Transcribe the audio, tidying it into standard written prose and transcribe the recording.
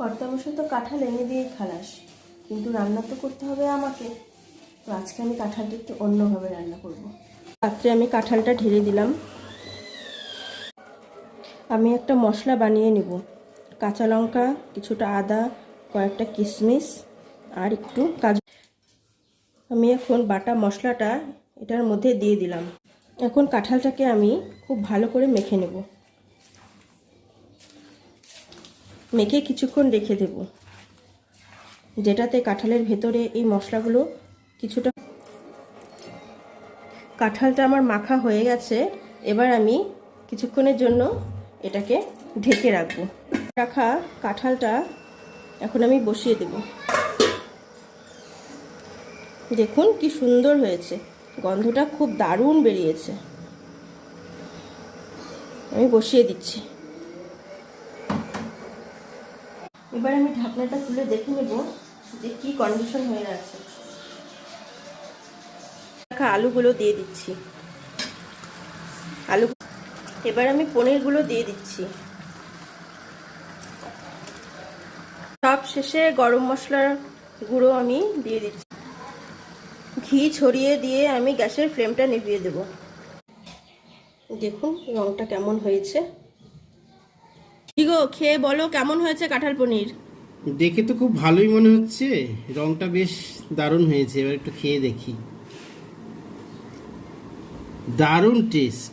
কর্তামশাই তো কাঁঠাল এনে দিয়ে খালাস, কিন্তু রান্না তো করতে হবে আমাকে। তো আজকে আমি কাঁঠালটা একটু অন্যভাবে রান্না করব। রাত্রে আমি কাঁঠালটা ঢেলে দিলাম। আমি একটা মশলা বানিয়ে নেব। কাঁচা লঙ্কা, কিছুটা আদা, কয়েকটা কিশমিশ আর একটু কাজু। আমি এখন বাটা মশলাটা এটার মধ্যে দিয়ে দিলাম। এখন কাঁঠালটাকে আমি খুব ভালো করে মেখে নেব। মেখে কিছুক্ষণ রেখে দেব, যেটাতে কাঁঠালের ভেতরে এই মশলাগুলো কিছুটা। কাঁঠালটা আমার মাখা হয়ে গেছে। এবার আমি কিছুক্ষণের জন্য এটাকে ঢেকে রাখবো। রাখা কাঁঠালটা এখন আমি বসিয়ে দেব। দেখুন কি সুন্দর হয়েছে, গন্ধটা খুব দারুণ বেরিয়েছে। আমি বসিয়ে দিচ্ছি। এবার আমি ঢাকনাটা তুলে দেখে নেব যে কি কন্ডিশন হয়ে আছে। আলুগুলো দিয়ে দিচ্ছি। এবার আমি পনিরগুলো দিয়ে দিচ্ছি। সব শেষে গরম মশলার গুঁড়ো আমি দিয়ে দিচ্ছি। ঘি ছড়িয়ে দিয়ে আমি গ্যাসের ফ্লেমটা নিভিয়ে দেব। দেখুন রংটা কেমন হয়েছে। কি গো, খেয়ে বলো কেমন হয়েছে কাঁঠাল পনির। দেখে তো খুব ভালোই মনে হচ্ছে, রংটা বেশ দারুণ হয়েছে। এবার একটু খেয়ে দেখি। দারুণ টেস্ট।